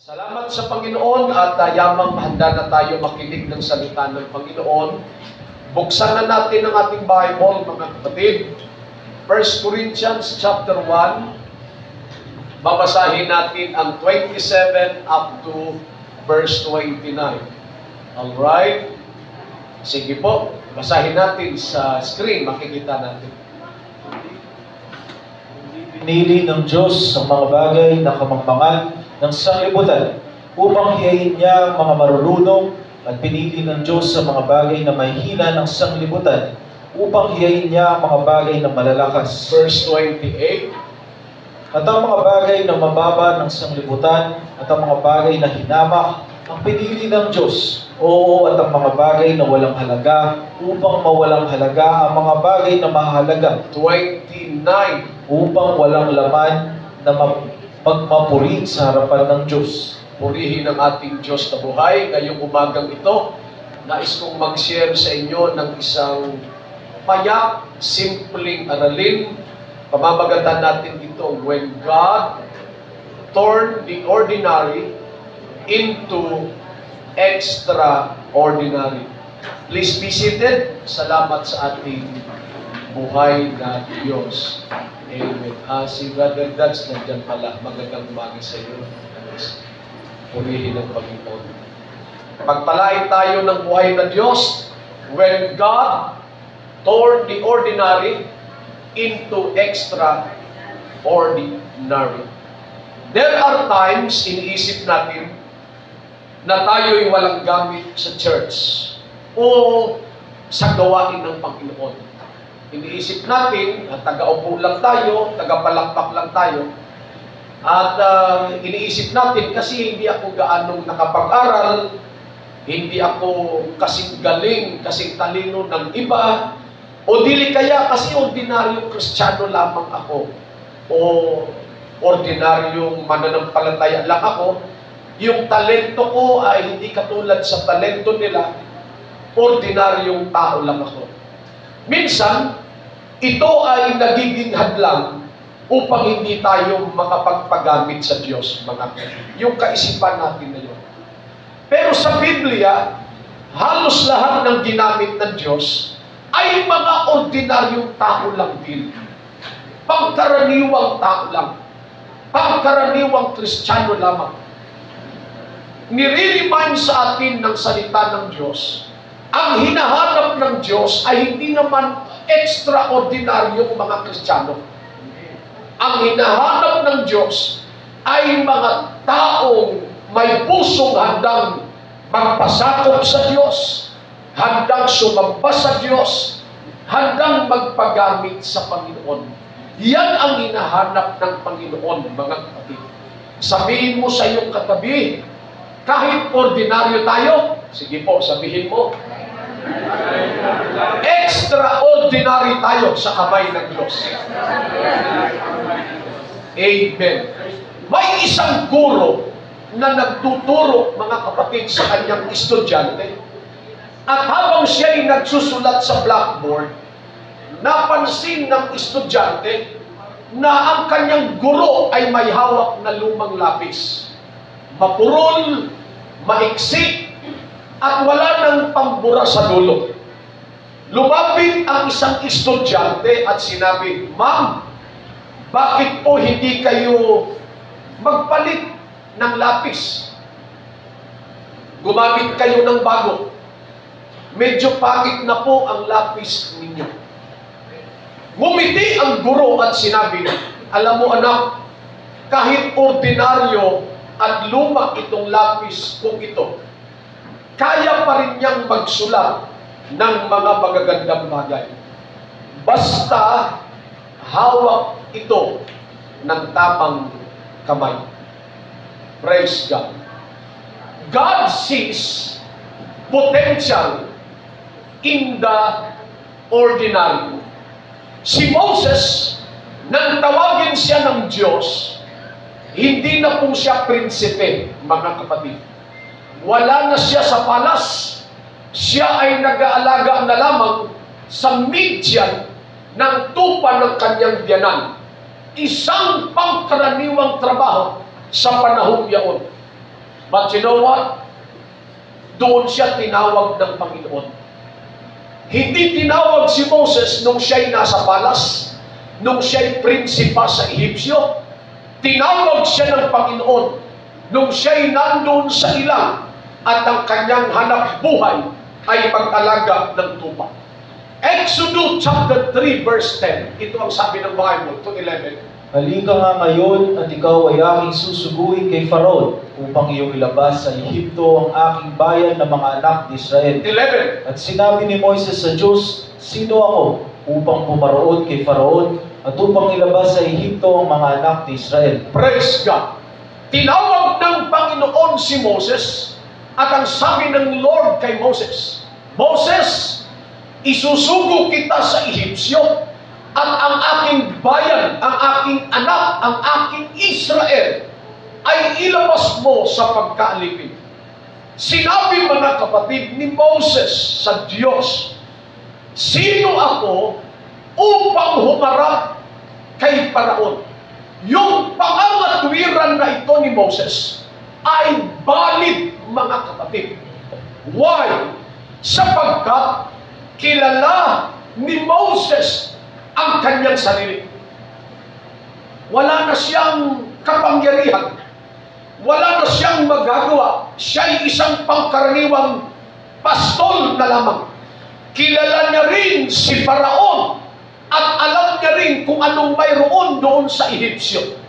Salamat sa Panginoon at yamang handa na tayo makinig ng salita ng Panginoon. Buksan na natin ang ating Bible, mga kapatid. 1 Corinthians chapter 1. Babasahin natin ang 27 up to verse 29. Alright? Sige po, basahin natin sa screen, makikita natin. Pinili ng Diyos ang mga bagay na kamangmangan ng sanglibutan upang hiyain niya ang mga marurunong, at pinili ng Diyos ang mga bagay na mahihina ng sanglibutan upang hiyain niya ang mga bagay na malalakas. Verse 28. At ang mga bagay na mababa ng sanglibutan at ang mga bagay na hinamak ang pinili ng Diyos. Oo, at ang mga bagay na walang halaga upang mawalang halaga ang mga bagay na mahalaga. 29. Upang walang laman na magmapuri sa harapan ng Diyos. Purihin ang ating Diyos na buhay. Ngayong umagang ito, nais kong mag-share sa inyo ng isang payak, simpleng aralin. Pamamagatan natin ito, when God turned the ordinary into extraordinary. Please be seated. Salamat sa ating buhay na Diyos. Amen. Si Brother Dads, nandiyan pala. Magandang umaga sa iyo. Purihin ng Panginoon. Pagpalain tayo ng buhay na Diyos, when God turned the ordinary into extraordinary. There are times, iniisip natin, na tayo'y walang gamit sa church o sa gawain ng Panginoon. Iniisip natin, taga-upo lang tayo, taga-palakpak lang tayo, at iniisip natin kasi hindi ako gaanong nakapag-aral, hindi ako kasing galing, kasing talino ng iba, o dili kaya kasi ordinaryong Kristiyano lamang ako, o ordinaryong mananampalataya lang ako, yung talento ko ay hindi katulad sa talento nila, ordinaryong tao lang ako. Minsan, ito ay nagiging hadlang upang hindi tayo makapagpagamit sa Diyos, mga kapatid. Yung kaisipan natin na yun. Pero sa Biblia, halos lahat ng ginamit ng Diyos ay mga ordinaryong tao lang din. Pangkaraniwang tao lang. Pangkaraniwang Kristiyano lamang. Nire-remind sa atin ng salita ng Diyos, ang hinahanap ng Diyos ay hindi naman extraordinaryong mga Kristiyano. Ang hinahanap ng Diyos ay mga taong may pusong handang magpasakop sa Diyos, handang sumamba sa Diyos, handang magpagamit sa Panginoon. Yan ang hinahanap ng Panginoon, mga kapatid. Sabihin mo sa iyong katabi, kahit ordinaryo tayo, sige po, sabihin mo, extraordinary tayo sa kamay ng Diyos. Amen. May isang guro na nagtuturo, mga kapatid, sa kanyang estudyante, at habang siya'y nagsusulat sa blackboard, napansin ng estudyante na ang kanyang guro ay may hawak na lumang lapis. Mapurol, maiksi, at wala nang pambura sa dulo. Lumapit ang isang estudyante at sinabi, "Ma'am, bakit po hindi kayo magpalit ng lapis? Gumamit kayo ng bago. Medyo pangit na po ang lapis ninyo." Ngumiti ang guro at sinabi, "Alam mo anak, kahit ordinaryo at luma itong lapis kung ito, kaya pa rin niyang magsulat ng mga magagandang bagay. Basta hawak ito ng tamang kamay." Praise God. God sees potential in the ordinary. Si Moses, nang tawagin siya ng Diyos, hindi na po siya prinsipe, mga kapatid. Wala na siya sa palas. Siya ay nag-aalaga na lamang sa Midian ng tupa ng kanyang biyanan. Isang pangkaraniwang trabaho sa panahong yaon. But you know what? Doon siya tinawag ng Panginoon. Hindi tinawag si Moses nung siya'y nasa palas, nung siya'y prinsipa sa Ehipsyo. Tinawag siya ng Panginoon nung siya'y nandoon sa ilang at ang kanyang hanap buhay ay pag-alaga ng tupa. Exodus chapter 3 verse 10. Ito ang sabi ng Bible to 11. Halika nga ngayon at ikaw ay aking susuguin kay Faraon upang iyong ilabas sa Ehipto ang aking bayan na mga anak ni Israel. 11. At sinabi ni Moises sa Diyos, sino ako upang pumaroon kay Faraon at upang ilabas sa Ehipto ang mga anak ni Israel? Praise God. Tinawag ng Panginoon si Moses at ang sabi ng Lord kay Moses, Moses, isusugo kita sa Ehipsyo at ang aking bayan, ang aking anak, ang aking Israel ay ilabas mo sa pagkaalipin. Sinabi mga kapatid ni Moses sa Diyos, sino ako upang humarap kay Paraon? Yung pangangatwiran na ito ni Moses ay valid mga kapatid. Why? Sapagkat kilala ni Moses ang kanyang sarili. Wala na siyang kapangyarihan. Wala na siyang magagawa. Siya'y isang pangkaraniwang pastol na lamang. Kilala niya rin si Paraon at alam niya rin kung anong mayroon doon sa Ehipsyo.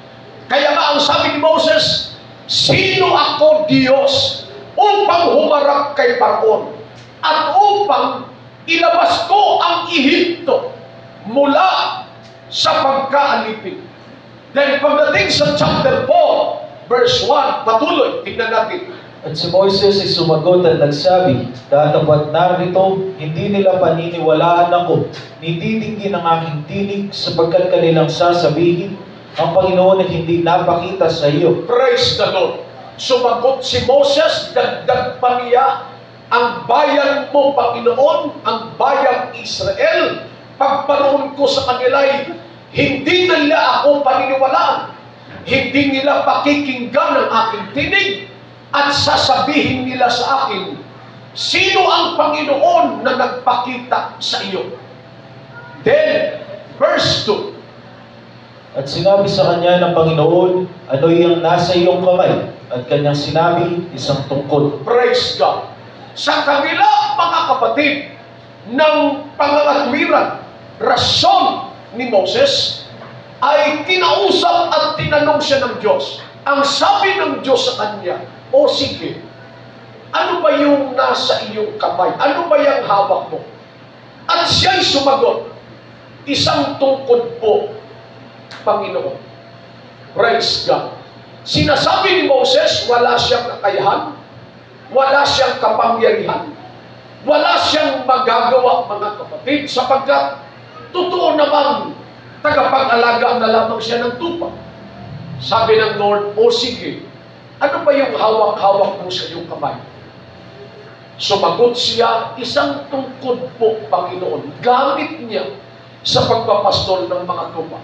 Kaya nga ang sabi ni Moses, sino ako Diyos upang humarap kay Paraon at upang ilabas ko ang Ehipto mula sa pagkaalipin. Then pagdating sa chapter 4, verse 1, patuloy, tingnan natin. At si Moises ay sumagot at nagsabi, datapat narito, hindi nila paniniwalaan ako, nititingin ang aking tinig sapagkat kanilang sasabihin, ang Panginoon ay hindi napakita sa iyo. Praise the Lord. Sumagot si Moses, dagdag pa niya, ang bayan mo, Panginoon, ang bayang Israel, pagparoon ko sa kanila'y hindi nila ako paniniwalaan. Hindi nila pakikinggan ang aking tinig at sasabihin nila sa akin, sino ang Panginoon na nagpakita sa iyo? Then, verse 2. At sinabi sa kanya ng Panginoon, ano yung nasa iyong kamay? At kanyang sinabi, isang tungkod. Praise God. Sa kanila, mga kapatid, ng pangangatwiran, rason ni Moses, ay kinausap at tinanong siya ng Diyos. Ang sabi ng Diyos sa kanya, o sige, ano ba yung nasa iyong kamay? Ano ba yung hawak mo? At siya'y sumagot, isang tungkod po, Panginoon. Praise God. Sinasabi ni Moses, wala siyang kakayahan, wala siyang kapangyarihan, wala siyang magagawa, mga kapatid, sapagkat totoo namang tagapag-alaga na lamang siya ng tupa. Sabi ng Lord, o sige, ano ba yung hawak-hawak mo sa iyong kamay? Sumagot siya, isang tungkod po, Panginoon. Gamit niya sa pagpapastol ng mga tupa.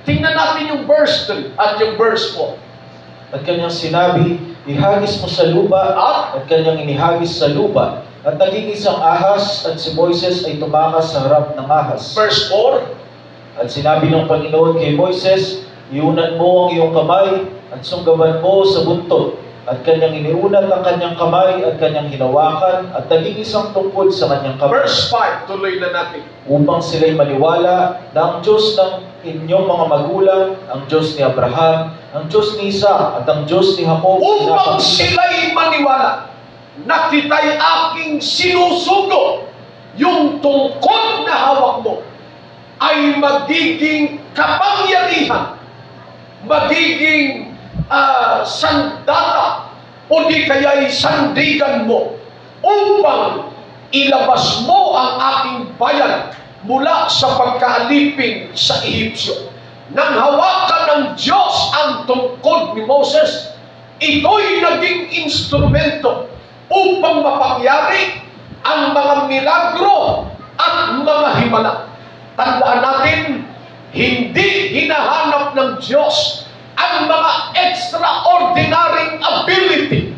Tingnan natin yung verse 3 at yung verse 4. At kanyang sinabi, ihagis mo sa lupa, at kanyang inihagis sa lupa. At naging isang ahas, at si Moises ay tumakas sa harap ng ahas. Verse 4. At sinabi ng Panginoon kay Moises, iunan mo ang iyong kamay, at sunggaban mo sa buntot. At kanyang iniunat ang kanyang kamay, at kanyang hinawakan, at naging isang tungkod sa kanyang kamay. Verse 5, tuloy na natin. Upang sila'y maniwala na ang Diyos ng inyong mga magulang, ang Diyos ni Abraham, ang Diyos ni Isaac, at ang Diyos ni Jacob. Upang sila'y maniwala na kita'y aking sinusugo, yung tungkod na hawak mo ay magiging kapangyarihan, magiging sandata, o di kaya'y sandigan mo upang ilabas mo ang aking bayan mula sa pagkaalipin sa Ehipsyo. Nang hawakan ng Diyos ang tungkod ni Moses, ito'y naging instrumento upang mapangyari ang mga milagro at mga himala. Tandaan natin, hindi hinahanap ng Diyos ang mga extraordinary ability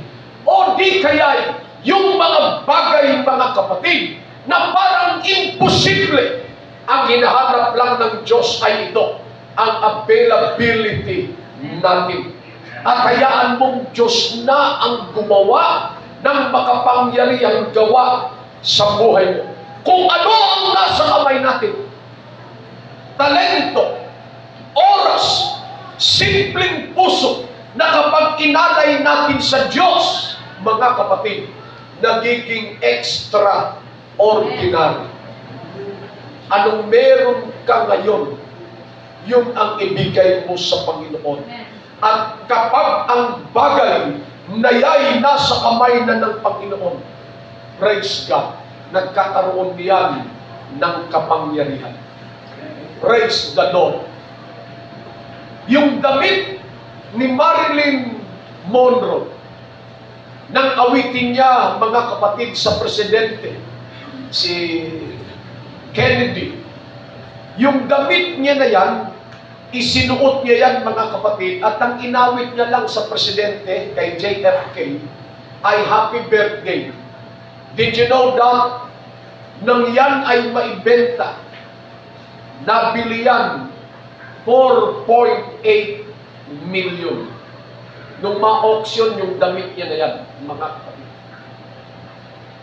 di kaya yung mga bagay, mga kapatid, na parang imposible, ang hinahanap lang ng Diyos ay ito, ang availability natin. At hayaan mong Diyos na ang gumawa ng makapangyarihang gawa sa buhay mo. Kung ano ang nasa kamay natin, talento, oras, simpleng puso, na kapag inalay natin sa Diyos, mga kapatid, nagiging extraordinary. Anong meron ka ngayon, yun ang ibigay mo sa Panginoon. At kapag ang bagay na ya'y nasa kamay na ng Panginoon, praise God, nagkakaroon niyan ng kapangyarihan. Praise the Lord. Yung damit ni Marilyn Monroe, nang awitin niya, mga kapatid, sa presidente, si Kennedy, yung damit niya na yan, isinuot niya yan, mga kapatid, at ang inawit niya lang sa presidente, kay JFK, ay happy birthday. Did you know that? Nang yan ay maibenta, nabili yan 4.8 million. Nung ma-auction yung damit niya na yan, mga kapatid.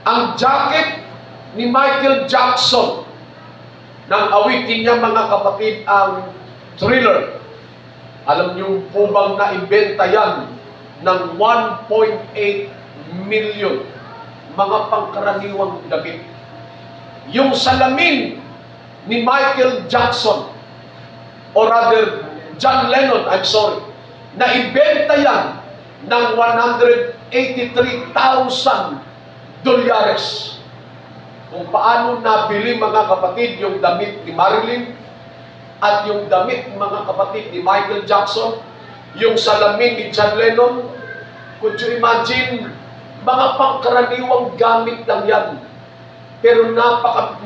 Ang jacket ni Michael Jackson, nang awitin niya, mga kapatid, ang Thriller. Alam niyo po bang naibenta yan ng 1.8 million, mga pangkaraniwang damit. Yung salamin ni Michael Jackson, or rather, John Lennon, I'm sorry, naibenta yan ng $183,000. Kung paano nabili, mga kapatid, yung damit ni Marilyn at yung damit, mga kapatid, ni Michael Jackson, yung salamin ni John Lennon, could you imagine, mga pangkaraniwang gamit lang yan. Pero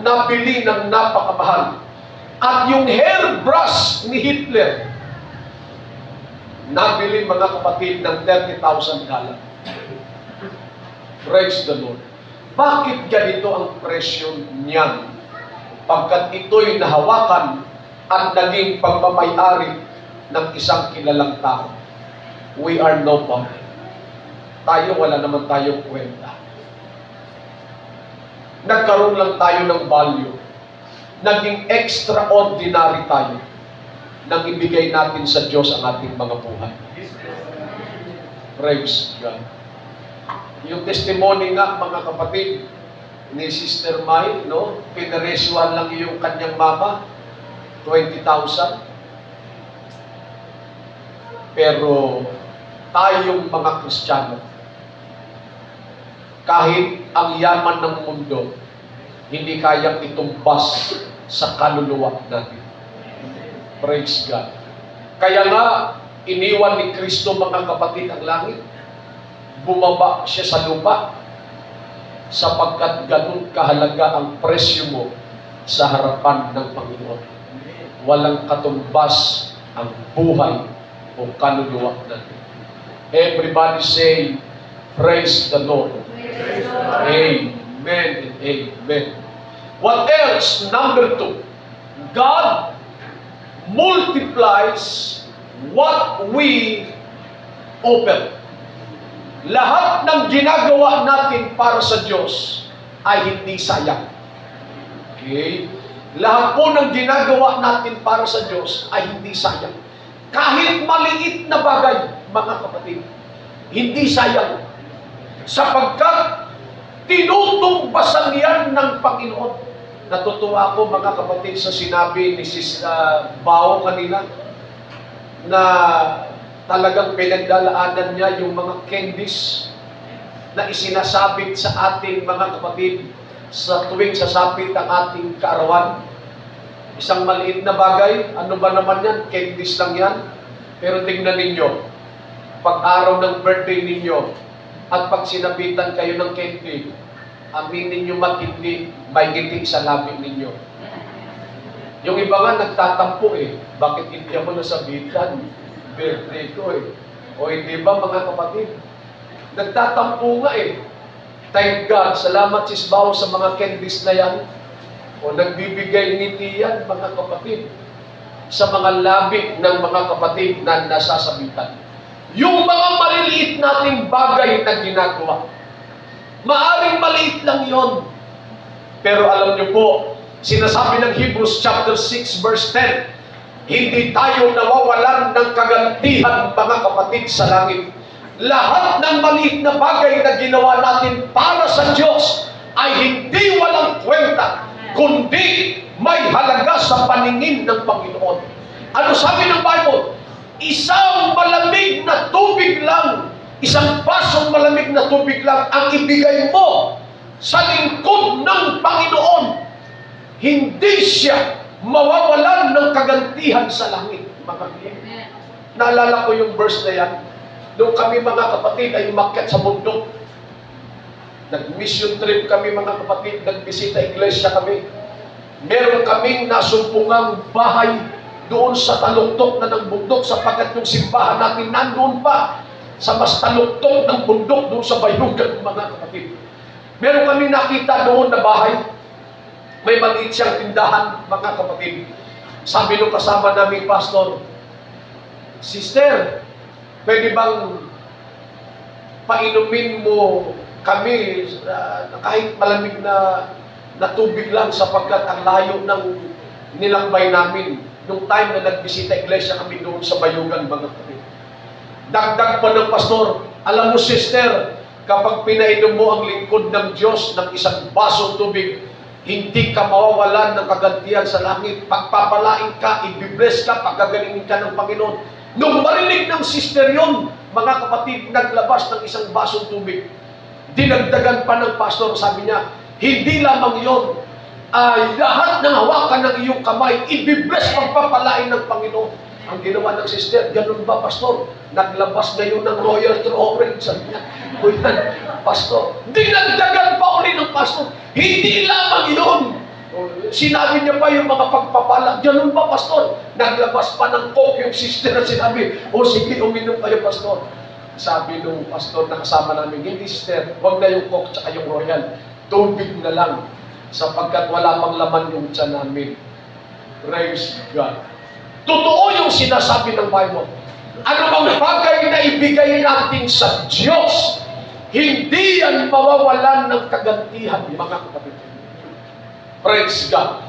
nabili ng napakamahal. At yung hairbrush ni Hitler, nabili, mga kapatid, ng $30,000. Praise the Lord. Bakit ganito ang presyo niyan? Pagkat ito'y nahawakan at naging pagmamayari ng isang kilalang tao. We are nobody. Tayo, wala naman tayong kwenta. Nagkaroon lang tayo ng value. Naging extraordinary tayo nang ibigay natin sa Diyos ang ating mga buhay. Praise God. Yung testimony nga, mga kapatid, ni Sister Mai, no? Pinaresyuhan lang yung kanyang mama, 20,000. Pero tayong mga Kristiyano, kahit ang yaman ng mundo, hindi kayang itumbas sa kaluluwa natin. Praise God. Kaya nga, iniwan ni Kristo, mga kapatid, ang langit. Bumaba siya sa lupa sapagkat ganun kahalaga ang presyo mo sa harapan ng Panginoon. Walang katumbas ang buhay o kaluluwa natin. Everybody say, praise the Lord. Amen and amen. What else? Number 2, God multiplies what we offer. Lahat ng ginagawa natin para sa Diyos ay hindi sayang. Okay? Lahat po ng ginagawa natin para sa Diyos ay hindi sayang. Kahit maliit na bagay, mga kapatid, hindi sayang. Sapagkat tinutumbasan yan ng Panginoon. Natutuwa ako, mga kapatid, sa sinabi ni Sis Bao kanina, na talagang pinagdalaanan niya yung mga candies na isinasabit sa ating mga kapatid sa tuwing sasapit ang ating kaarawan. Isang maliit na bagay, ano ba naman yan? Candies lang yan. Pero tingnan ninyo, pag araw ng birthday ninyo, at pag sinabitan kayo ng candy, aminin nyo matindi, may ngiti sa labi ninyo. Yung iba nga nagtatampo bakit hindi ako nasabitan? Birthday ko O hindi ba, mga kapatid? Nagtatampo nga eh. Thank God, salamat Sisbaw sa mga candies na yan. O nagbibigay ngiti yan, mga kapatid, sa mga labi ng mga kapatid na nasasabitan. Yung mga maliliit nating bagay na ginagawa, maaring maliit lang yon. Pero alam niyo po, sinasabi ng Hebrews chapter 6 verse 10, hindi tayo nawawalan ng kagantihan, mga kapatid, sa langit. Lahat ng maliit na bagay na ginawa natin para sa Diyos ay hindi walang kwenta, kundi may halaga sa paningin ng Panginoon. Ano sabi ng Bible? Isang malamig na tubig lang, isang basong malamig na tubig lang ang ibigay mo sa lingkod ng Panginoon. Hindi siya mawawalan ng kagantihan sa langit. Mga kapatid, naalala ko yung verse na yan. Doon kami, mga kapatid, ay umakyat sa bundok. Nag-mission trip kami, mga kapatid. Nagbisita iglesia kami. Meron kaming nasumpungang bahay doon sa taluktok na ng bundok, sapagkat yung simbahan natin nandoon pa sa mas taluktok ng bundok doon sa bayugan, mga kapatid. Meron kami nakita doon na bahay. May maliit siyang tindahan, mga kapatid. Sabi nung kasama namin pastor, "Sister, pwede bang painumin mo kami kahit malamig na tubig lang, sapagkat ang layo ng nilakbay namin nung time na nagbisita iglesia kami doon sa bayugan, mga kapatid." Dagdag pa ng pastor, "Alam mo, sister, kapag pinainom mo ang lingkod ng Diyos ng isang basong tubig, hindi ka mawawalan ng kagantihan sa langit. Pagpapalain ka, ibibless ka, pagkagalingin ka ng Panginoon." Nung marinig ng sister yun, mga kapatid, naglabas ng isang basong tubig. Dinagdagan pa ng pastor, sabi niya, "Hindi lamang yun, ay lahat ng hawakan ng iyong kamay, ibibless, pagpapalain ng Panginoon." Ang ginawa ng sister, "Ganun ba, pastor? Naglabas na yun ng Royal Orange." Sabi niya, "O yan, pastor." Dinagdagan pa uli ng pastor, "Hindi lamang yun." Sinabi niya pa yung mga pagpapala. "Ganun ba, pastor?" Naglabas pa ng coke yung sister at sinabi, "O sige, uminom kayo, pastor." Sabi nung pastor na kasama namin, "Hindi, sister, huwag na yung coke tsaka yung Royal. Tubig na lang, sapagkat wala pang laman yung tiyan namin." Praise God. Totoo yung sinasabi ng Bible. Ano bang bagay na ibigay natin sa Diyos, hindi yan mawawalan ng kagantihan, mga kapatid. Praise God.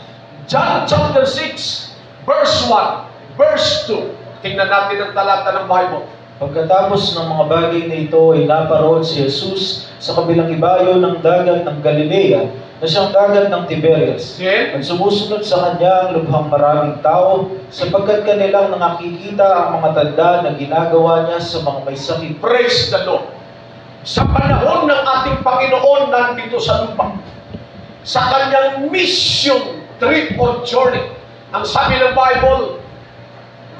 John chapter 6, verse 1, verse 2. Tingnan natin ang talata ng Bible. Pagkatapos ng mga bagay na ito ay naparoon si Jesus sa kabilang ibayo ng dagat ng Galilea na siyang dagat ng Tiberias. Then, At sumusunod sa kanya ang lubhang maraming tao sapagkat kanilang nakikita ang mga tanda na ginagawa niya sa mga may sakit. praise the Lord. Sa panahon ng ating Panginoon nandito sa lupa, sa kanyang mission trip or journey, ang sabi ng Bible,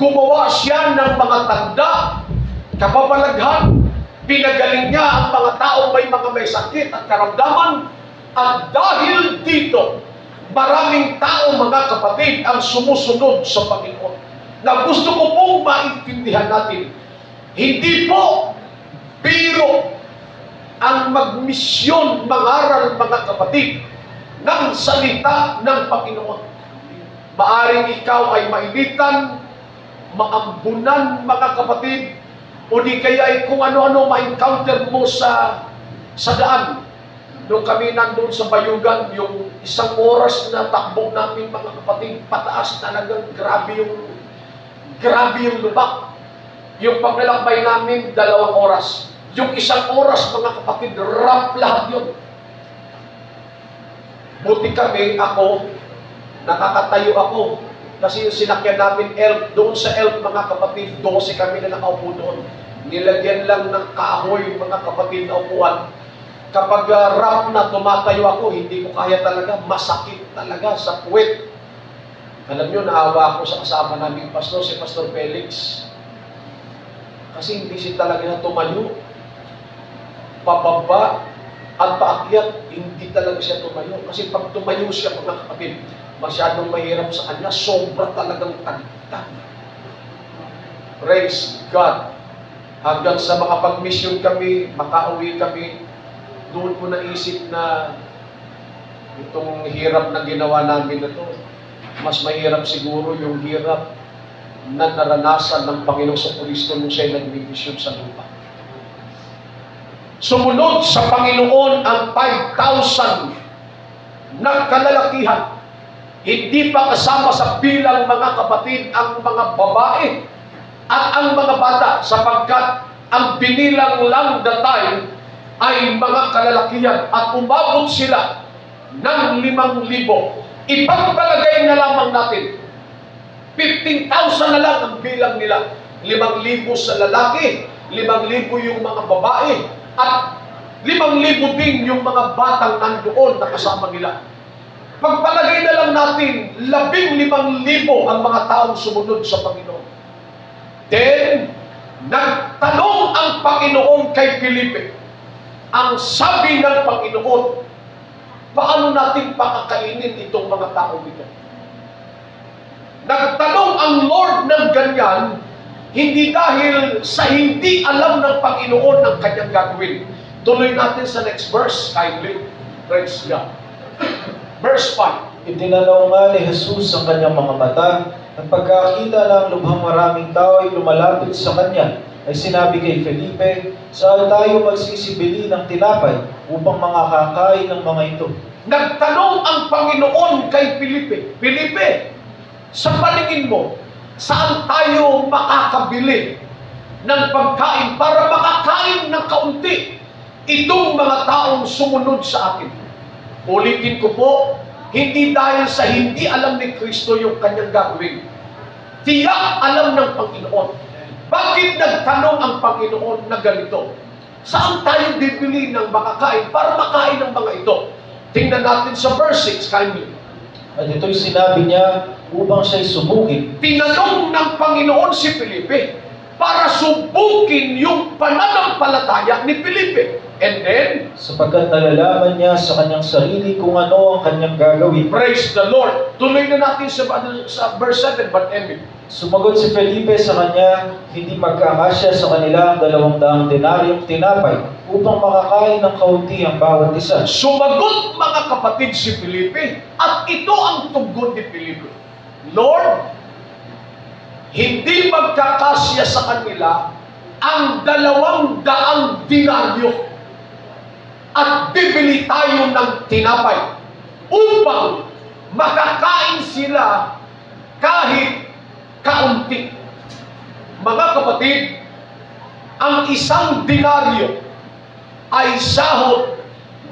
gumawa siya ng mga tanda, kababalaghan, pinagaling niya ang mga taong may sakit at karamdaman. At dahil dito, maraming tao, mga kapatid, ang sumusunod sa Panginoon. Na gusto ko pong maintindihan natin, hindi po biro ang magmisyon, mangaral, mga kapatid, ng salita ng Panginoon. Maaring ikaw ay mainitan, maambunan, mga kapatid, o di kaya ay kung ano-ano ma-encounter mo sa daan. Nung kami nandun sa bayugan, yung isang oras na takbo namin, mga kapatid, pataas, talagang grabe yung lubak. Yung paglalakbay namin, 2 oras. Yung 1 oras, mga kapatid, ramp lahat yun. Buti kami, ako, nakakatayo ako. Kasi yung sinakyan namin elf, doon sa elf, mga kapatid, 12 kami na nakaupo doon. Nilagyan lang ng kahoy, mga kapatid, na upuan. Kapag ramp na tumatayo ako, hindi ko kaya talaga, masakit talaga sa puwet. Alam nyo, naawa ako sa kasama naming pastor, si Pastor Felix. Kasi hindi siya talaga tumayo. Pababa at paakyat, hindi talaga siya tumayo. Kasi pag tumayo siya, mga kapatid, masyadong mahirap sa kanya, sobra talagang tagtag. Praise God. Hanggang sa makapag-mission kami, makauwi kami, doon ko naisip na itong hirap na ginawa namin na to, mas mahirap siguro yung hirap na naranasan ng Panginoong sa Kristo nung siya'y nag-mission sa lupa. Sumunod sa Panginoon ang 5,000 na kalalakihan. Hindi pa kasama sa bilang mga kapatid ang mga babae at ang mga bata, sapagkat ang binilang lang that time ay mga kalalakihan at umabot sila ng 5,000. Ipagpalagay na lamang natin, 15,000 na lang ang bilang nila. 5,000 sa lalaki, 5,000 yung mga babae, at 5,000 din yung mga batang nandoon na kasama nila. Pagpalagay na lang natin, 15,000 ang mga taong sumunod sa Panginoon. Then, nagtanong ang Panginoon kay Felipe. Ang sabi ng Panginoon, paano natin pakakainin itong mga tao dito? Nagtanong ang Lord ng ganyan, hindi dahil sa hindi alam ng Panginoon ang kanyang gagawin. Tuloy natin sa next verse, kindly. Praise God. Verse 5. Itinanaw nga ni Jesus ang kanyang mga mata, at pagkakita ng lubhang maraming tao ay lumalapit sa kanya, ay sinabi kay Felipe, saan tayo magsisibili ng tinapay upang makakain ng mga ito? Nagtanong ang Panginoon kay Felipe, Felipe, sa paningin mo, saan tayo makakabili ng pagkain para makakain ng kaunti itong mga taong sumunod sa akin? Ulitin ko po, hindi dahil sa hindi alam ni Kristo yung kanyang gagawin. Tiyak alam ng Panginoon. Bakit nagtanong ang Panginoon na ganito? Saan tayo bibili ng makakain para makain ng mga ito? Tingnan natin sa verse 6, kindly. At ito'y sinabi niya upang siya'y subukin. Tinanong ng Panginoon si Felipe para subukin yung pananampalataya ni Felipe. And then, sapagkat nalalaman niya sa kanyang sarili kung ano ang kanyang gagawin. praise the Lord. Tuloy na natin sa verse 7, but ending. Sumagot si Felipe sa kanya, hindi magkakasya sa kanila ang 200 denaryong tinapay upang makakain ng kaunti ang bawat isa. Sumagot mga kapatid si Felipe, at ito ang tugon ni Felipe. Lord, hindi magkakasya sa kanila ang 200 denaryo at bibili tayo ng tinapay upang makakain sila kahit kaunti. Mga kapatid, ang isang denaryo ay sahod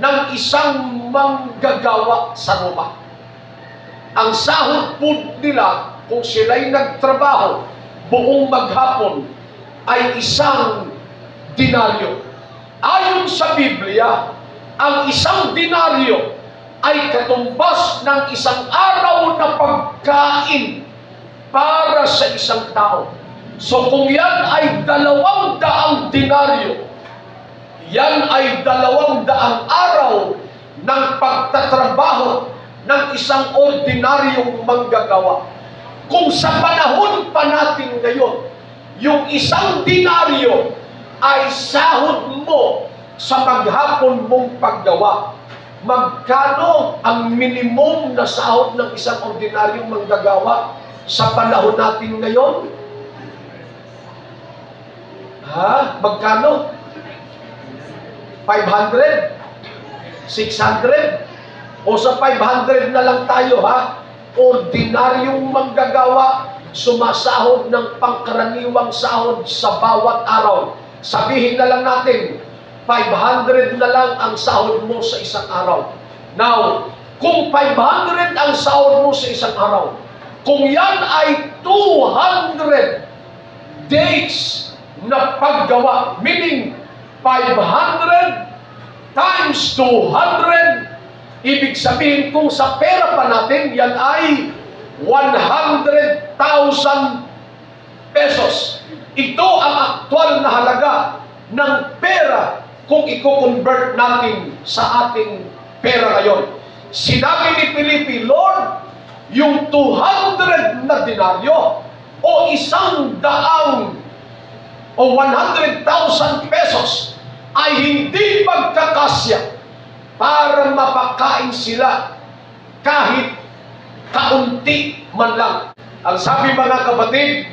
ng isang manggagawa sa Roma. Ang sahod po nila, kung sila'y nagtrabaho buong maghapon, ay isang denaryo. Ayon sa Biblia, ang isang denaryo ay katumbas ng isang araw na pagkain para sa isang tao. So kung yan ay 200 denaryo, yan ay 200 araw ng pagtatrabaho ng isang ordinaryong manggagawa. Kung sa panahon pa natin ngayon, yung isang denaryo ay sahod mo sa maghapon mong paggawa, magkano ang minimum na sahod ng isang ordinaryong manggagawa sa panahon natin ngayon? Magkano? 500? 600? O sa 500 na lang tayo, ordinaryong manggagawa, sumasahod ng pangkaraniwang sahod sa bawat araw. Sabihin na lang natin, 500 na lang ang sahod mo sa isang araw. Now, kung 500 ang sahod mo sa isang araw, kung yan ay 200 days na paggawa, meaning 500 times 200, ibig sabihin kung sa pera pa natin, yan ay 100,000 pesos. Ito ang aktual na halaga ng pera kung i-convert natin sa ating pera ngayon. Sinabi ni Felipe, Lord, yung 200 na denaryo o 100 o 100,000 pesos ay hindi magkakasya para mapakain sila kahit kaunti man lang. Ang sabi mga kapatid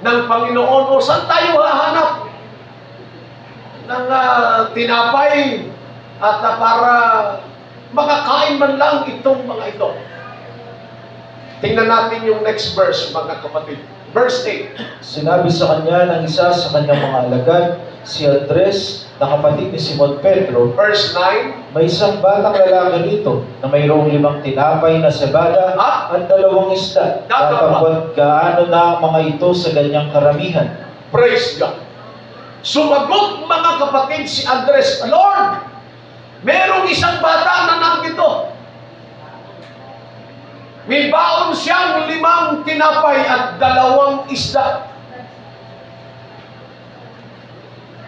ng Panginoon, o saan tayo hahanap ng tinapay at para makakain man lang itong mga ito? Tingnan natin yung next verse, mga kapatid. Verse 8. Sinabi sa kanya ng isa sa kanyang mga alagad, si Andres, na kapatid ni Simon Pedro, Verse 9. may isang batang lalaki rito na mayroong 5 tinapay na sebada at 2 isda. Datapwat gaano na ang mga ito sa ganyang karamihan. Praise God. Sumagot mga kapatid si Andres, Lord, merong isang bata na nandito. May baon siyang 5 tinapay at 2 isda.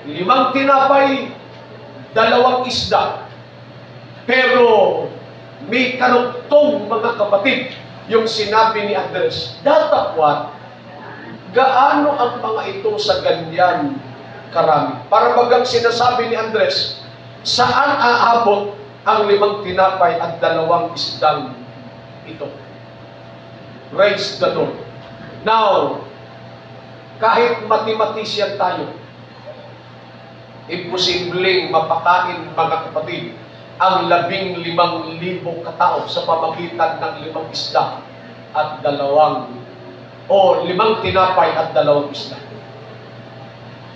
5 tinapay, 2 isda. Pero may karugtong mga kapatid yung sinabi ni Andres. Datapwat, gaano ang mga ito sa ganyan karami? Para bagang sinasabi ni Andres, saan aabot ang 5 tinapay at 2 isdang ito? Praise the Lord. Now, kahit mathematician tayo, imposibleng mapakain mga kapatid ang 15,000 katao sa pamagitan ng 5 isda at 2 o 5 tinapay at 2 isda.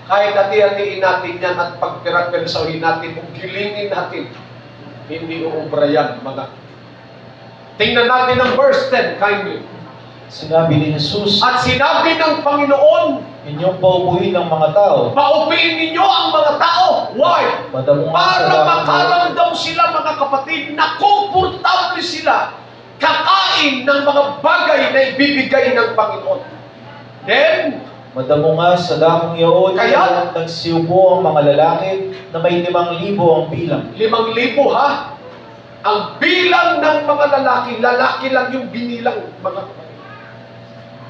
Kahit hati-hatiin natin yan at pagpirag-pirasahin natin, gilingin natin, hindi uubra yan, mga. Tingnan natin ang verse 10, kindly. Sinabi ni Jesus, At sinabi ng Panginoon, inyong paupuin ng mga tao, paupiin ninyo ang mga tao. Why? madamungan sa Para dahon makaramdam sila, mga kapatid, na komportable sila kakain ng mga bagay na ibibigay ng Panginoon. Then, madamo nga sa dakong iyon, Kaya? nagsiubo ang mga lalaki na may 5,000 ang bilang. 5,000 ha? Ang bilang ng mga lalaki lang yung binilang, mga kapatid.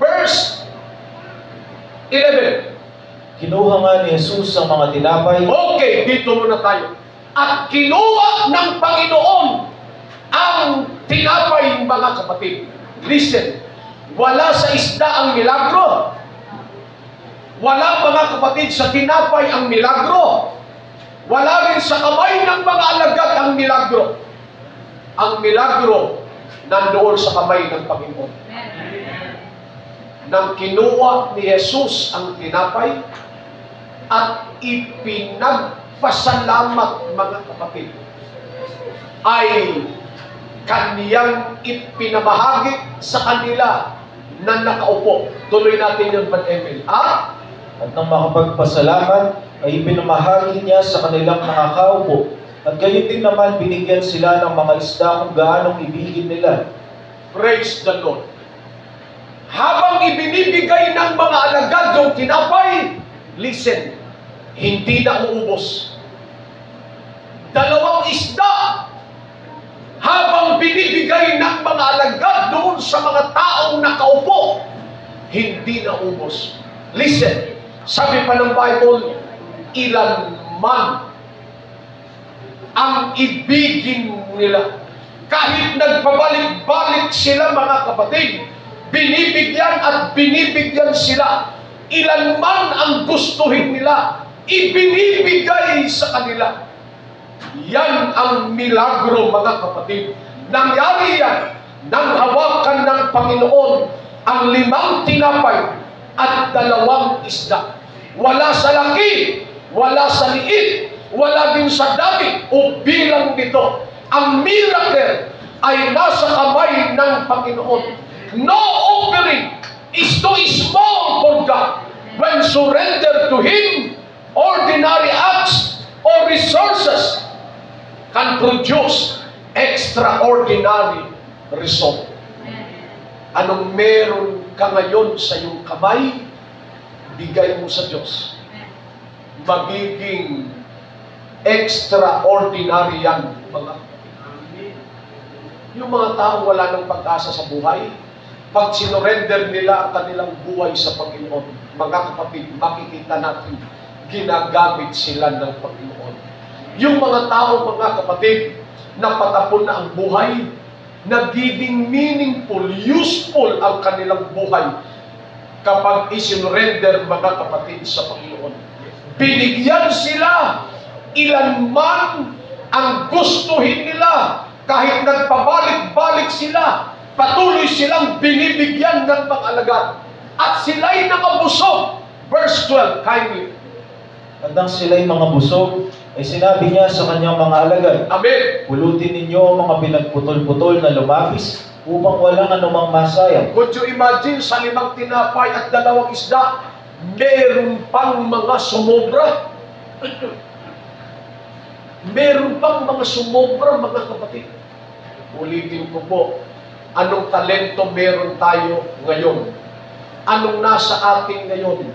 Verse 11. Kinuha nga ni Jesus ang mga tinapay, Okay, dito muna tayo. At kinuha ng Panginoon ang tinapay, mga kapatid. Listen, wala sa isda ang milagro. Wala, mga kapatid, sa tinapay ang milagro. Wala rin sa kamay ng mga alagad ang milagro. Ang milagro nandoon sa kamay ng Panginoon. Nang kinuha ni Jesus ang tinapay at ipinagpasalamat, mga kapatid, ay kaniyang ipinamahagi sa kanila na nakaupo. Tuloy natin yung Brad Emil. at nang makapagpasalamat, ay ipinamahagi niya sa kanilang nakakaupo. At gayon din naman binigyan sila ng mga isda kung gaanong ibigin nila. Praise the Lord. Habang ibinibigay ng mga alagad yung tinapay, listen, hindi na uubos. 2 isda, habang binibigay ng mga alagad doon sa mga taong nakaupo, hindi na ubos. Listen, sabi pa ng Bible, ilan man ang ibigin nila. Kahit nagpabalik-balik sila, mga kapatid, binibigyan at binibigyan sila. Ilan man ang gustuhin nila, ibinibigay sa kanila. Yan ang milagro, mga kapatid. Nangyari yan nang hawakan ng Panginoon ang 5 tinapay at 2 isda. Wala sa laki, wala sa liit, wala din sa dami o bilang nito. Ang miracle ay nasa kamay ng Panginoon. No offering is too small for God. When surrendered to Him, ordinary acts or resources can produce extraordinary result. Anong meron ka ngayon sa iyong kamay, bigay mo sa Diyos. Magiging extraordinary yan, mga. Yung mga tao wala ng pag-asa sa buhay, Pag sinurrender nila ang kanilang buhay sa Panginoon, mga kapatid, makikita natin, ginagamit sila ng Panginoon. Yung mga tao, mga kapatid, na patapon na ang buhay, nagiging meaningful, useful ang kanilang buhay kapag isinurrender, mga kapatid, sa Panginoon. Binigyan sila ilan man ang gustuhin nila, kahit nagpabalik-balik sila, patuloy silang binibigyan ng mga alagad. At sila'y nakabusog. Verse 12, kindly. Handang sila'y mga busog, ay sinabi niya sa kanyang mga alagad, Amen. pulutin ninyo ang mga pinagputol-putol na lumapis upang walang anumang masayang. Could you imagine, sa 5 tinapay at 2 isda, meron pang mga sumobra? Meron pang mga sumobra, mga kapatid. Ulitin ko po, anong talento meron tayo ngayon? Anong nasa atin ngayon?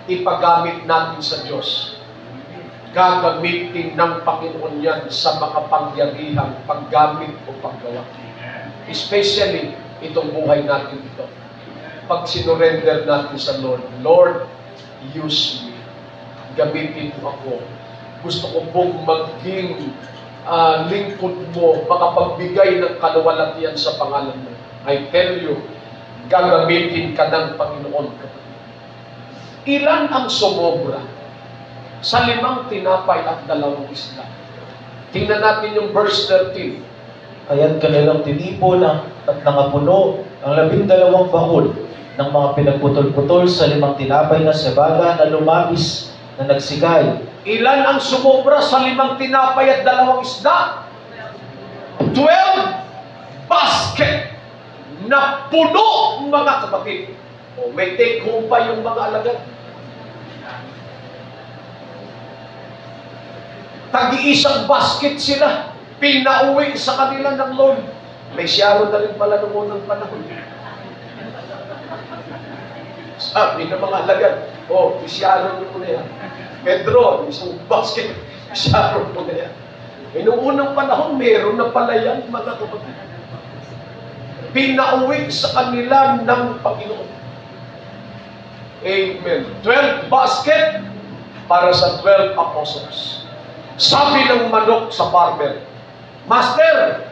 Ipagamit natin sa Diyos. Gagamitin ng Panginoon yan sa makapangyarihang paggamit o paggawa. Especially, itong buhay natin ito. Pag sinurrender natin sa Lord, Lord, use me. Gamitin mo ako. Gusto ko pong maging lingkod mo, makapagbigay ng kaluwalhatian sa pangalan mo. I tell you, gagamitin ka ng Panginoon. Ilan ang sumobra sa 5 tinapay at 2 isda? Tingnan natin yung verse 13. Kaya't kanilang tinipon at nangapuno ang 12 bakul ng mga pinagputol-putol sa 5 tinapay na cebada na lumabis na nagsigay. Ilan ang sumobra sa 5 tinapay at 2 isda? 12 basket na puno, mga kapatid. O, may take home pa yung mga alagad. Tagi-isang basket sila. Pinauwi sa kanila ng Lord. May siyaro na rin pala noong unang panahon. Sabi ng mga alagad, oh, isyaro nyo muna yan. Pedro, isang basket, isyaro mo na yan. E noong unang panahon, meron na pala yan, mga kapatid. Pinauwi sa kanila ng Panginoon. Amen. 12 basket para sa 12 apostles. Sabi ng manok sa farmer, Master,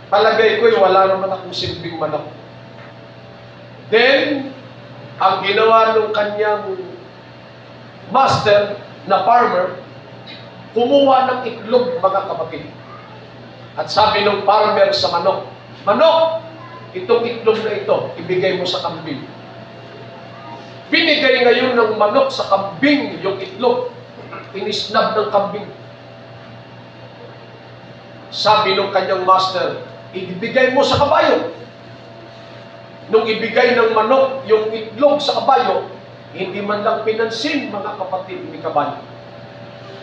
palagay ko'y wala naman akong silbing manok. Then, ang ginawa ng kanyang master na farmer, kumuha ng itlog, mga kapatid. At sabi ng farmer sa manok, Manok, itong itlog na ito, ibigay mo sa kambing. Binigay ngayon ng manok sa kambing yung itlog. Inisnab ng kambing. Sabi ng kanyang master, ibigay mo sa kabayo. Nung ibigay ng manok yung itlog sa kabayo, hindi man lang pinansin, mga kapatid, ni kabayo.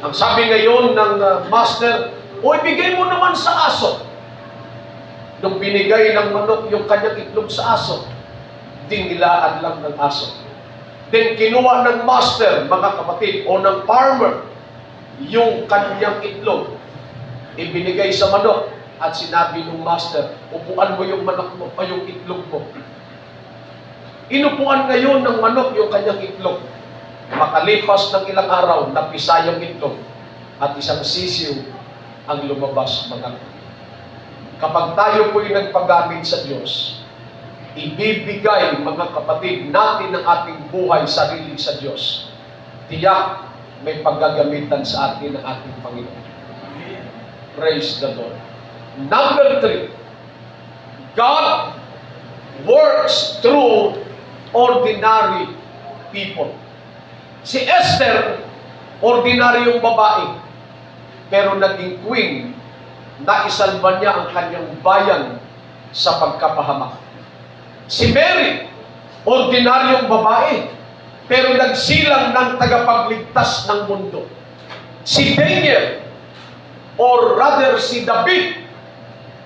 Ang sabi ngayon ng master, o ibigay mo naman sa aso. Nung binigay ng manok yung kanyang itlog sa aso, dinilaan lang ng aso. Then kinuha ng master, mga kapatid, o ng farmer, yung kanyang itlog, ibinigay sa manok, at sinabi ng master, upuan mo yung manok mo, o yung itlog mo. Inupuan ngayon ng manok yung kanyang itlog. Makalipas ng ilang araw, napisa yung itlog, at isang sisiw ang lumabas, mga kapatid. Kapag tayo po'y nagpagamit sa Diyos, ibibigay, mga kapatid, natin ang ating buhay, sarili sa Diyos. Tiyak, may paggagamitan sa atin ng ating Panginoon. Praise the Lord. Number 3, God works through ordinary people. Si Esther, ordinaryong babae, pero naging queen, naisalba niya ang kanyang bayan sa pagkapahamak. Si Mary, ordinaryong babae, pero nagsilang ng tagapagligtas ng mundo. Si Daniel, or rather si David,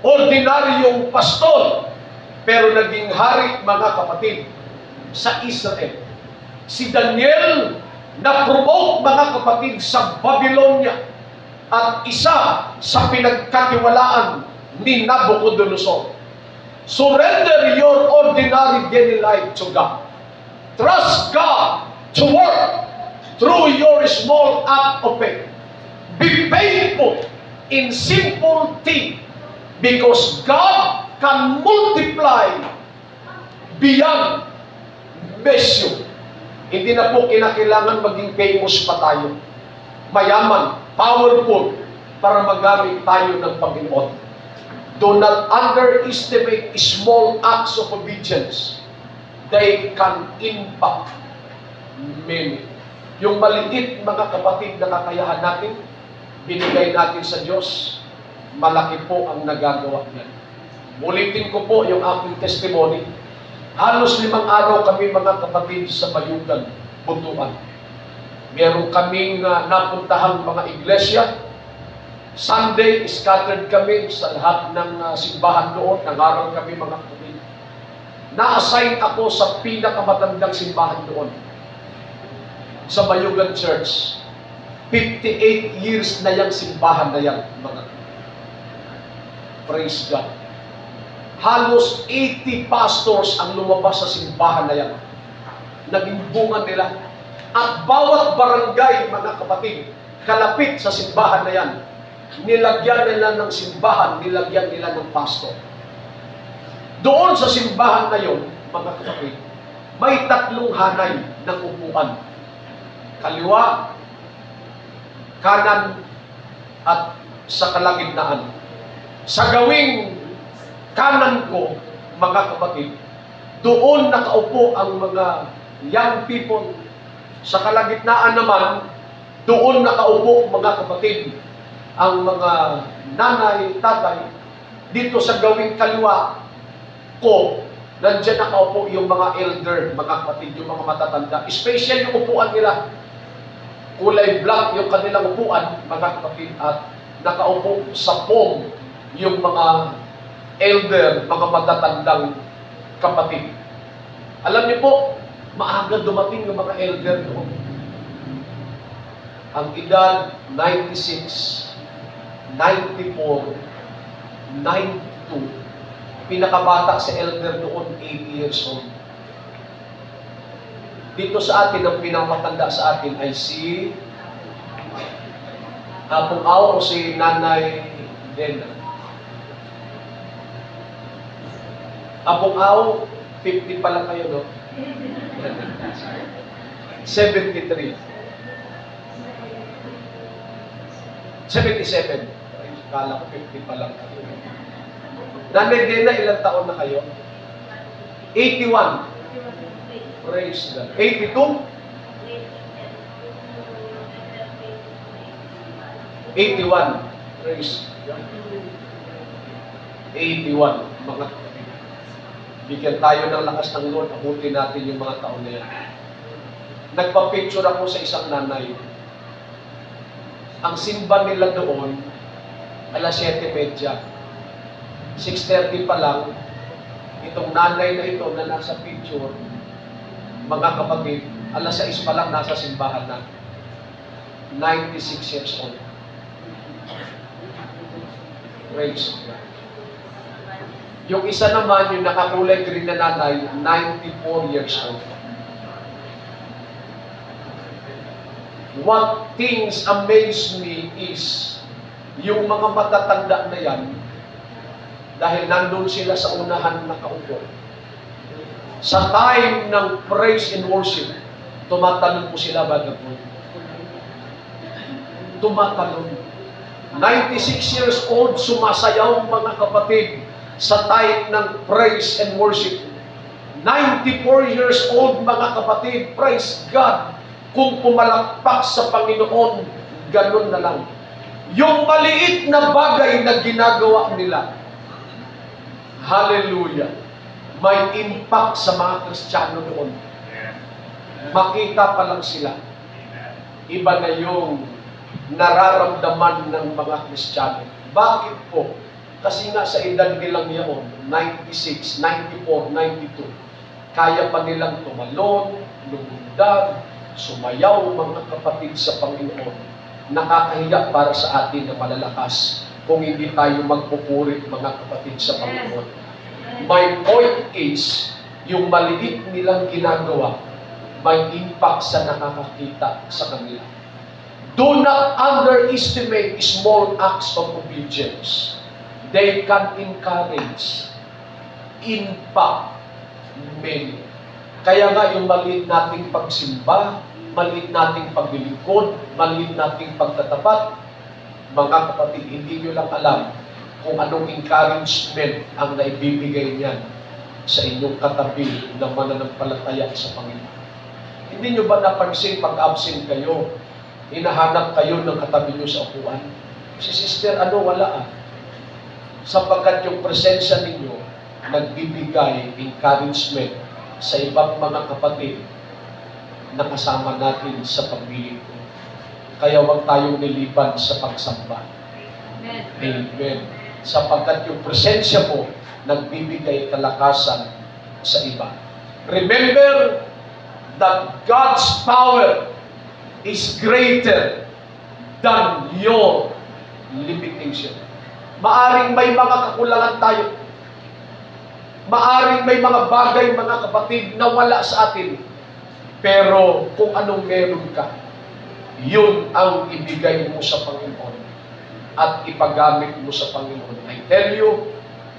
ordinaryong pastol, pero naging hari, mga kapatid, sa Israel. Si Daniel, na-promote, mga kapatid, sa Babylonia, at isa sa pinagkatiwalaan ni Nabucodonosor. Surrender your ordinary daily life to God. Trust God to work through your small act of faith. Be faithful in simple things because God can multiply beyond measure. Hindi na po kinakailangan maging famous pa tayo. Mayaman, powerful, para magamit tayo ng Panginoon. Do not underestimate small acts of obedience. They can impact many. Yung maliit, mga kapatid, na kakayahan natin, binigay natin sa Diyos, malaki po ang nagagawa niya. Ulitin ko po yung aking testimony. Halos 5 araw kami, mga kapatid, sa Bayugan, Buntuan. Meron kaming napuntahang mga iglesia. Sunday, scattered kami sa lahat ng simbahan doon. Nag-aral kami, mga kapatid. Na-assign ako sa pinakamatandang simbahan doon. Sa Bayugan Church. 58 years na yung simbahan na yan, mga kapatid. Praise God. Halos 80 pastors ang lumabas sa simbahan na yan. Naging bunga nila. At bawat barangay, mga kapatid, kalapit sa simbahan na yan, nilagyan nila ng simbahan, nilagyan nila ng pastor. Doon sa simbahan na yon, mga kapatid, may 3 hanay ng upuan. Kaliwa, kanan, at sa kalagitnaan. Sa gawing kanan ko, mga kapatid, doon nakaupo ang mga young people. Sa kalagitnaan naman, doon nakaupo, mga kapatid, ang mga nanay, tatay. Dito sa gawing kaliwa ko, nandiyan nakaupo yung mga elder, mga kapatid, yung mga matatanda. Special yung upuan nila. Kulay black yung kanilang upuan, mga kapatid, at nakaupo sa foam yung mga elder, mga matatandang kapatid. Alam niyo po, maaga dumating yung mga elder doon. Ang edad, 96, 94, 92. Pinakabata sa elder doon, 80 years old. Dito sa atin, ang pinakamatanda sa atin ay si Apong Aw o si Nanay Dena. Apong Aw, 50 pa lang kayo, no? 73. 77. Kala ko 50 pa lang kayo. Nanay Dena, ilang taon na kayo? 81. Praise God. 82? 81. Praise God. 81. Mga bigyan tayo ng lakas ng Lord. Abutin natin yung mga taon na yan. Nagpa-picture ako sa isang nanay. Ang simba nila doon, alas 7:30. 6:30 pa lang, itong nanay na ito na nasa picture, mga kapatid, alas 6 pa lang nasa simbahan na. 96 years old. Praise God. Yung isa naman, yung nakakulay green na nanay, 94 years old. What things amaze me is, yung mga matatanda na yan, dahil nandun sila sa unahan nakaupo. Sa time ng praise and worship, tumatalon po sila baga po. Tumatalon. 96 years old, sumasayaw, mga kapatid, sa time ng praise and worship. 94 years old, mga kapatid, praise God. Kung pumalakpak sa Panginoon, ganun na lang. Yung maliit na bagay na ginagawa nila, hallelujah, may impact sa mga Kristiyano doon. Makita pa lang sila. Iba na yung nararamdaman ng mga Kristiyano. Bakit po? Kasi nga sa edad nilang yaon, 96, 94, 92, kaya pa nilang tumalon, lumundag, sumayaw, mga kapatid, sa Panginoon. Nakakahiya para sa atin na malalakas kung hindi tayo magpupuri, mga kapatid, sa Panginoon. My point is, yung maliit nilang ginagawa, may impact sa nakakakita sa kanila. Do not underestimate small acts of obedience. They can encourage, impact many. Kaya nga yung maliit nating pagsimba, maliit nating paglilingkod, maliit nating pagtatapat, mga kapatid, hindi nyo lang alam kung anong encouragement ang naibibigay niyan sa inyong katabi na mananampalataya sa Panginoon. Hindi nyo ba napansin pag-absent kayo, hinahanap kayo ng katabi nyo sa upuan? Si sister, wala ah. Sapagkat yung presensya ninyo, nagbibigay encouragement sa ibang mga kapatid na kasama natin sa paglilingkod. Kaya huwag tayong niliban sa pagsamba. Amen. Amen. Sapagkat yung presensya mo, nagbibigay kalakasan sa iba. Remember that God's power is greater than your limitation. Maaring may mga kakulangan tayo. Maaring may mga bagay, mga kapatid, na wala sa atin. Pero kung anong meron ka, yun ang ibigay mo sa Panginoon at ipagamit mo sa Panginoon. I tell you,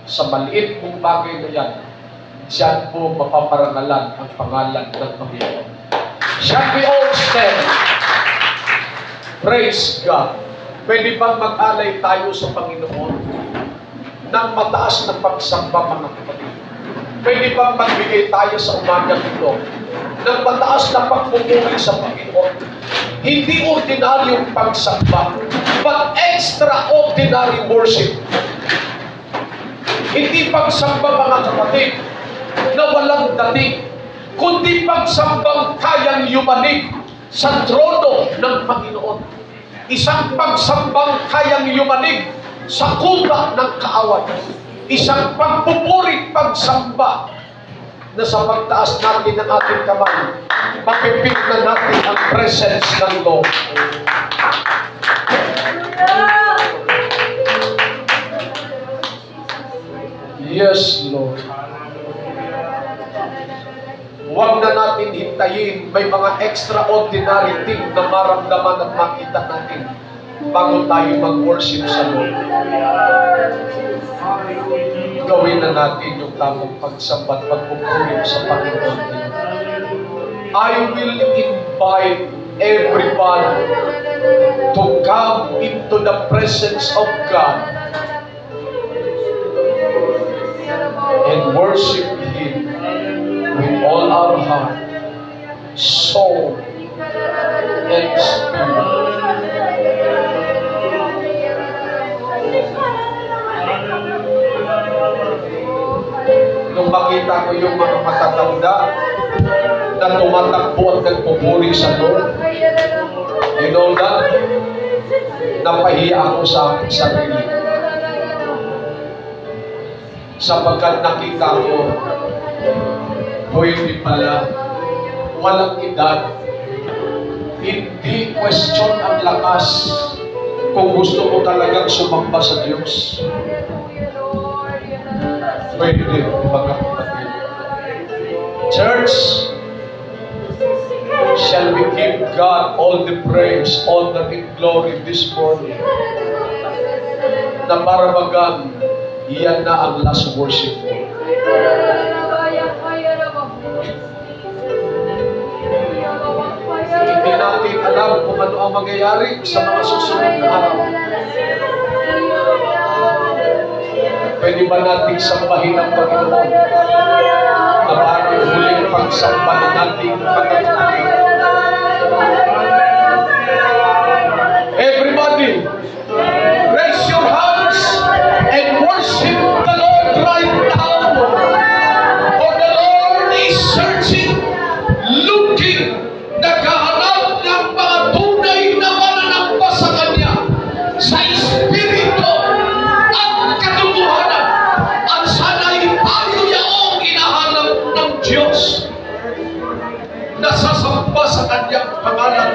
sa maliit mong bagay na yan, diyan po mapaparangalan ang pangalan ng Panginoon. Shall we all stand? Praise God. Pwede bang mag-alay tayo sa Panginoon ng mataas na pagsamba, mga kapatid? Pwede bang magbigay tayo sa umaga nito ng mataas na pagpupuri sa Panginoon? Hindi ordinaryong pagsamba, but extraordinary worship. Hindi pagsamba, mga kapatid, na walang dating, kundi pagsambang kayang yumanig sa trono ng Panginoon. Isang pagsambang kayang yumanig sa kuta ng kaaway. Isang pagpupurit pagsamba na sa pagtaas natin ng ating kamay, mapipig na natin ang presence ng Lord. Yes, Lord. Huwag na natin hintayin may mga extraordinary thing na maramdaman at makita natin bago tayo mag-worship sa Lord. Gawin na natin yung tamang pagsambat, pagpupuri sa Panginoon. I will invite everyone to come into the presence of God and worship Him with all our heart, soul, and spirit. Nung makita ko yung mga matatanda na tumatakbo at nagpupuri sa Lord, you know that? Napahiya ako sa aking sarili. Sapagkat nakita ko, pwede pala, walang edad, hindi question ang lakas kung gusto mo talagang sumamba sa Diyos. Pwede din, mga kapatid. Church, shall we give God all the praise, all the glory this morning? Na parabagan, iyan na ang last worship mo. Hindi natin alam kung ano ang mangyayari sa mga susunod na araw. Pwede ba natin sambahin ang Panginoon na parang huling pagsamba na natin pagkakali? Everybody, raise your hands and worship the Lord right now. For the Lord is searching, looking, naghahanap ng mga tunay na mananamba sa Kanya sa Espiritu at katotohanan. At sana'y tayo yaong hinahanap ng Diyos na sasamba sa Kanyang pangalan.